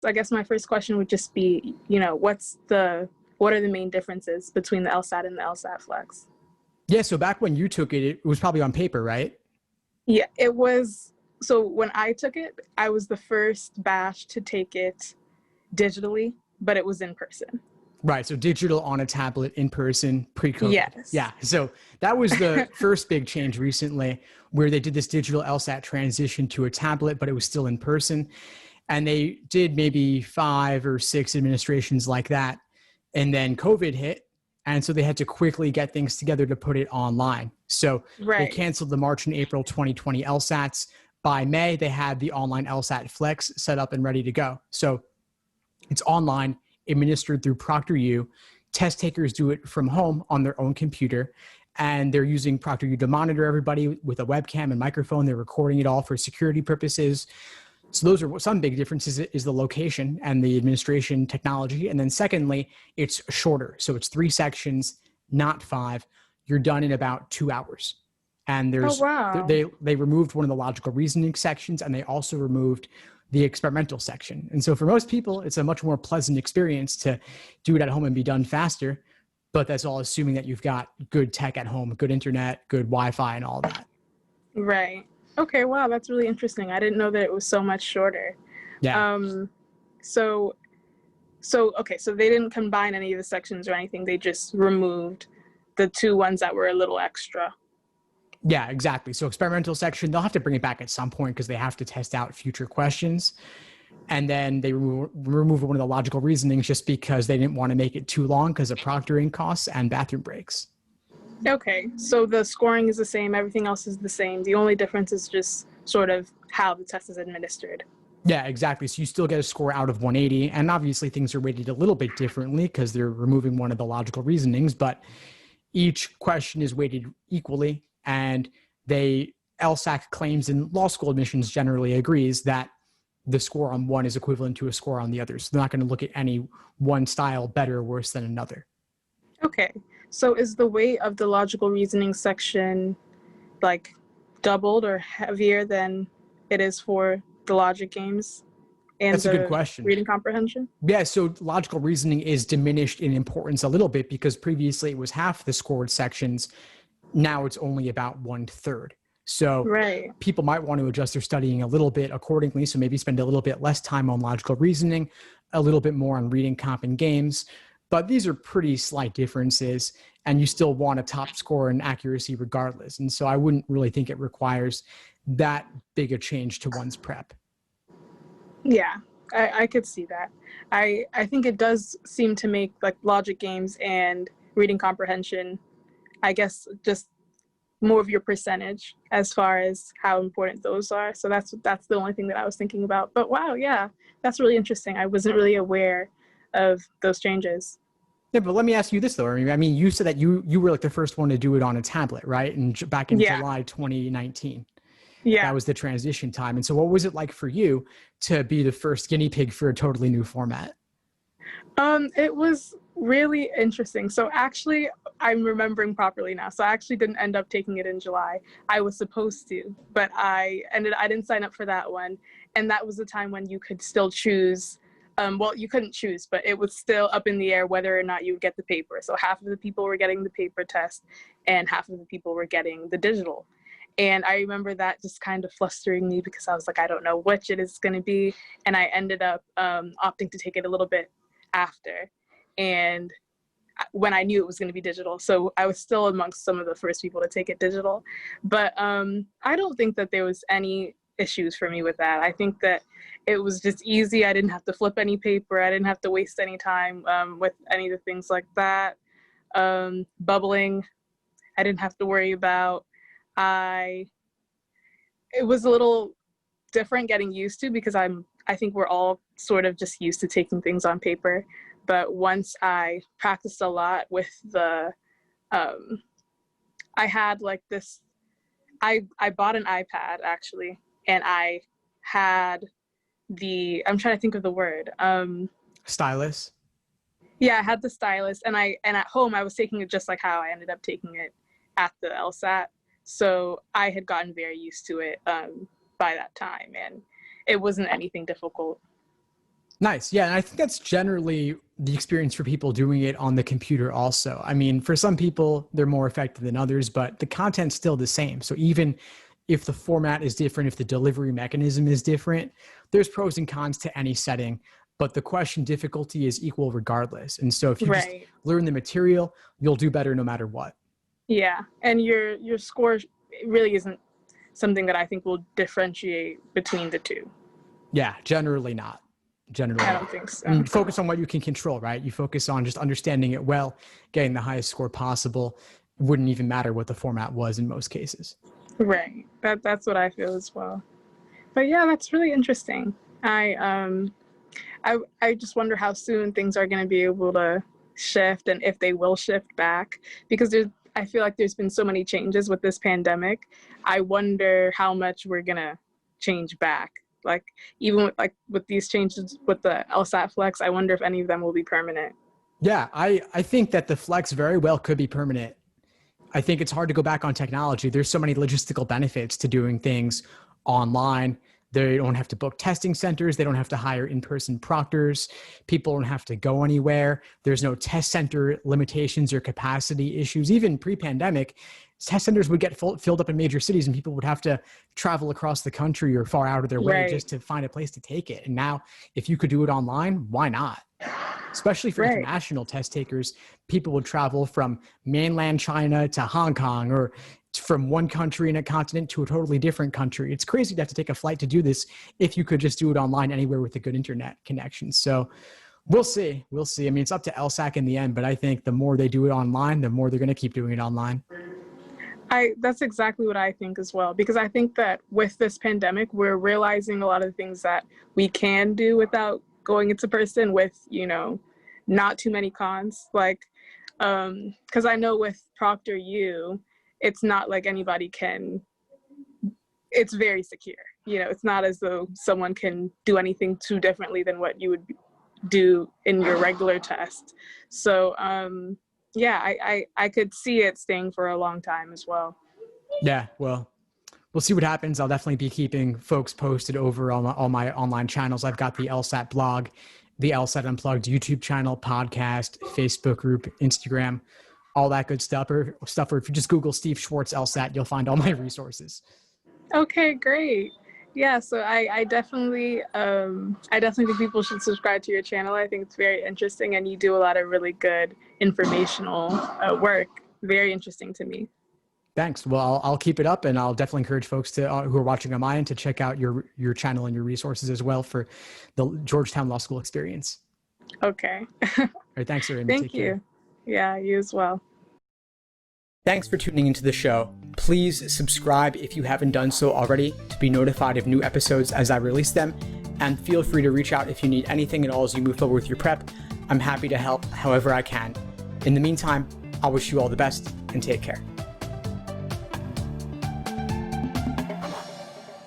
I guess my first question would just be, what are the main differences between the LSAT and the LSAT-Flex? Yeah, so back when you took it, it was probably on paper, right? Yeah, it was. So when I took it, I was the first batch to take it digitally, but it was in person. Right. So digital on a tablet in person pre-COVID. Yes. Yeah. So that was the first big change recently where they did this digital LSAT transition to a tablet, but it was still in person. And they did maybe 5 or 6 administrations like that. And then COVID hit. And so they had to quickly get things together to put it online. So they Right. canceled the March and April 2020 LSATs. By May, they had the online LSAT-Flex set up and ready to go. So it's online, administered through ProctorU. Test takers do it from home on their own computer, and they're using ProctorU to monitor everybody with a webcam and microphone. They're recording it all for security purposes. So those are some big differences is the location and the administration technology. And then secondly, it's shorter. So it's 3 sections, not 5. You're done in about 2 hours. And Oh, wow. they removed one of the logical reasoning sections, and they also removed the experimental section. And so for most people, it's a much more pleasant experience to do it at home and be done faster. But that's all assuming that you've got good tech at home, good internet, good Wi-Fi, and all that. Right. Okay, wow, that's really interesting. I didn't know that it was so much shorter. Yeah. Um, so okay, so they didn't combine any of the sections or anything. They just removed the 2 ones that were a little extra. Yeah, exactly. So experimental section, they'll have to bring it back at some point because they have to test out future questions. And then they remove one of the logical reasonings just because they didn't want to make it too long because of proctoring costs and bathroom breaks. Okay, so the scoring is the same, everything else is the same. The only difference is just sort of how the test is administered. Yeah, exactly. So you still get a score out of 180. And obviously things are weighted a little bit differently because they're removing one of the logical reasonings, but each question is weighted equally. And LSAC claims in law school admissions generally agrees that the score on one is equivalent to a score on the other. So they're not going to look at any one style better or worse than another. Okay, so is the weight of the logical reasoning section like doubled or heavier than it is for the logic games and That's a good the question. reading comprehension? Yeah, so logical reasoning is diminished in importance a little bit because previously it was half the scored sections. Now it's only about 1/3. So Right. people might want to adjust their studying a little bit accordingly. So maybe spend a little bit less time on logical reasoning, a little bit more on reading, comp, and games. But these are pretty slight differences, and you still want a top score in accuracy regardless. And so I wouldn't really think it requires that big a change to one's prep. Yeah, I could see that. I think it does seem to make like logic games and reading comprehension, I guess, just more of your percentage as far as how important those are. So that's the only thing that I was thinking about. But wow, yeah, that's really interesting. I wasn't really aware of those changes. Yeah, but let me ask you this though. I mean, you said that you were like the first one to do it on a tablet, right? And back in Yeah, July 2019, yeah. that was the transition time. And so what was it like for you to be the first guinea pig for a totally new format? It was really interesting. So actually, I'm remembering properly now. So I actually didn't end up taking it in July. I was supposed to, but I didn't sign up for that one. And that was the time when you could still choose. Well, you couldn't choose, but it was still up in the air whether or not you would get the paper. So half of the people were getting the paper test and half of the people were getting the digital. And I remember that just kind of flustering me because I was like, I don't know which it is going to be. And I ended up opting to take it a little bit after, and when I knew it was going to be digital. So I was still amongst some of the first people to take it digital. But I don't think that there was any issues for me with that. I think that it was just easy. I didn't have to flip any paper. I didn't have to waste any time with any of the things like that. Bubbling, I didn't have to worry about. It was a little different getting used to because I think we're all sort of just used to taking things on paper. But once I practiced a lot with I had like this, I bought an iPad actually, and I had I'm trying to think of the word. Stylus? Yeah, I had the stylus, and at home I was taking it just like how I ended up taking it at the LSAT. So I had gotten very used to it by that time, and it wasn't anything difficult. Nice. Yeah. And I think that's generally the experience for people doing it on the computer also. I mean, for some people, they're more effective than others, but the content's still the same. So even if the format is different, if the delivery mechanism is different, there's pros and cons to any setting, but the question difficulty is equal regardless. And so if you just Right. learn the material, you'll do better no matter what. Yeah. And your score really isn't something that I think will differentiate between the two. Yeah, generally not. Generally I not. don't think so. And you focus on what you can control, right? You focus on just understanding it well, getting the highest score possible. It wouldn't even matter what the format was in most cases. Right. That's what I feel as well. But yeah, that's really interesting. I just wonder how soon things are going to be able to shift and if they will shift back, because I feel like there's been so many changes with this pandemic. I wonder how much we're going to change back. Like even with these changes with the LSAT-Flex, I wonder if any of them will be permanent. Yeah, I think that the flex very well could be permanent. I think it's hard to go back on technology. There's so many logistical benefits to doing things online. They don't have to book testing centers. They don't have to hire in-person proctors. People don't have to go anywhere. There's no test center limitations or capacity issues. Even pre-pandemic, test centers would get filled up in major cities and people would have to travel across the country or far out of their way Right. just to find a place to take it. And now if you could do it online, why not? Especially for Right. international test takers, people would travel from mainland China to Hong Kong or from one country in a continent to a totally different country. It's crazy to have to take a flight to do this if you could just do it online anywhere with a good internet connection. So we'll see. We'll see. I mean, it's up to LSAC in the end, but I think the more they do it online, the more they're going to keep doing it online. That's exactly what I think as well, because I think that with this pandemic, we're realizing a lot of things that we can do without going into person with, not too many cons. Like, because I know with ProctorU, it's not like anybody can, it's very secure. It's not as though someone can do anything too differently than what you would do in your regular test. So, yeah, I could see it staying for a long time as well. Yeah, well, we'll see what happens. I'll definitely be keeping folks posted over on all my online channels. I've got the LSAT blog, the LSAT Unplugged YouTube channel, podcast, Facebook group, Instagram, all that good stuff. Or if you just Google Steve Schwartz LSAT, you'll find all my resources. Okay, great. Yeah, so I definitely think people should subscribe to your channel. I think it's very interesting, and you do a lot of really good informational work. Very interesting to me. Thanks. Well, I'll keep it up, and I'll definitely encourage folks who are watching on my end to check out your channel and your resources as well for the Georgetown Law School experience. Okay. All right. Thanks, Remy. Thank you. Yeah, you as well. Thanks for tuning into the show. Please subscribe if you haven't done so already to be notified of new episodes as I release them. And feel free to reach out if you need anything at all as you move forward with your prep. I'm happy to help however I can. In the meantime, I'll wish you all the best and take care.